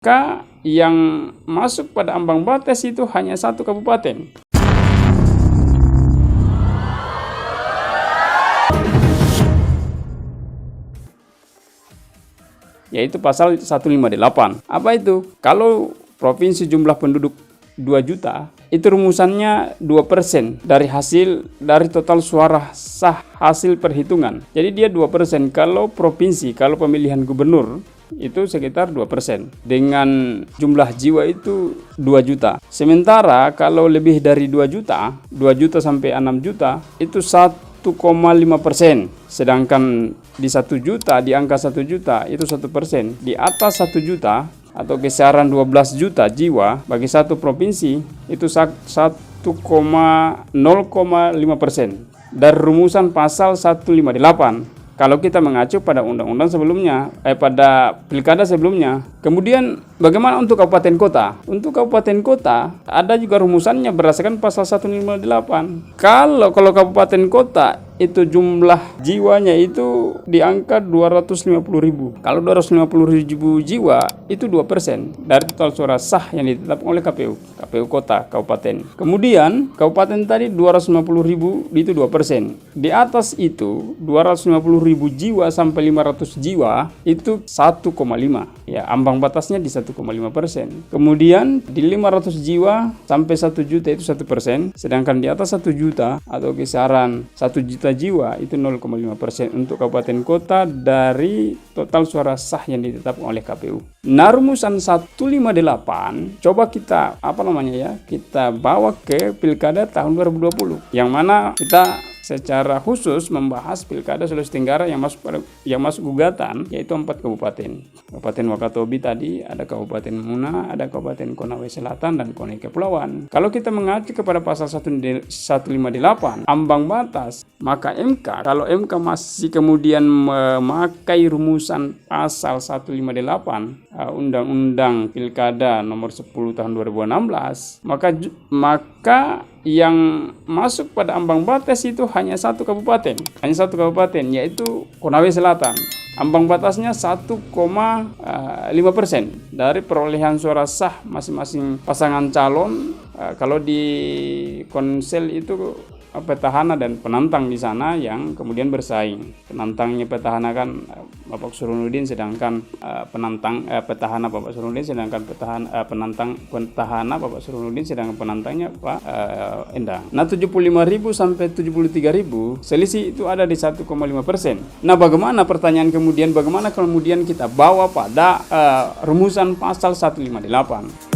Maka yang masuk pada ambang batas itu hanya satu kabupaten. Yaitu pasal 158. Apa itu? Kalau provinsi jumlah penduduk 2 juta, itu rumusannya 2% dari total suara sah hasil perhitungan. Jadi dia 2%. Kalau provinsi, kalau pemilihan gubernur itu sekitar 2%. Dengan jumlah jiwa itu 2 juta. Sementara kalau lebih dari 2 juta, 2 juta sampai 6 juta, itu 1,5%. Sedangkan di 1 juta, di angka 1 juta itu 1%. Di atas 1 juta atau kisaran 12 juta jiwa bagi satu provinsi itu 0,5% dari rumusan pasal 158. Kalau kita mengacu pada undang-undang sebelumnya, pada pilkada sebelumnya. Kemudian bagaimana untuk kabupaten kota? Untuk kabupaten kota ada juga rumusannya berdasarkan pasal 158. Kalau kabupaten kota itu jumlah jiwanya itu di angka 250.000. Kalau 250.000 jiwa itu 2% dari total suara sah yang ditetapkan oleh KPU kota, kabupaten. Kemudian kabupaten tadi 250.000 itu 2%. Di atas itu 250.000 jiwa sampai 500 jiwa itu 1,5. Ya, ambang batasnya di 1,5%. Kemudian di 500 jiwa sampai 1 juta itu 1%. Sedangkan di atas 1 juta atau kisaran 1 juta jiwa itu 0,5% untuk kabupaten kota dari total suara sah yang ditetapkan oleh KPU. Nah, rumusan 158 coba kita kita bawa ke pilkada tahun 2020, yang mana kita secara khusus membahas pilkada Sulawesi Tenggara yang masuk gugatan, yaitu 4 kabupaten. Kabupaten Wakatobi tadi, ada Kabupaten Muna, ada Kabupaten Konawe Selatan, dan Konawe Kepulauan. Kalau kita mengacu kepada pasal 158, ambang batas, maka MK, kalau MK masih kemudian memakai rumusan pasal 158, Undang-Undang Pilkada nomor 10 tahun 2016, maka yang masuk pada ambang batas itu hanya satu kabupaten, yaitu Konawe Selatan. Ambang batasnya 1,5% dari perolehan suara sah masing-masing pasangan calon. Kalau di konsel itu petahana dan penantang di sana yang kemudian bersaing. Penantangnya petahana kan Bapak Surunudin, sedangkan petahana Bapak Surunudin, sedangkan petahana Bapak Surunudin, sedangkan penantangnya Pak Endang. Nah, 75.000 sampai 73.000 selisih itu ada di 1,5%. Nah, bagaimana kemudian kita bawa pada rumusan pasal 158?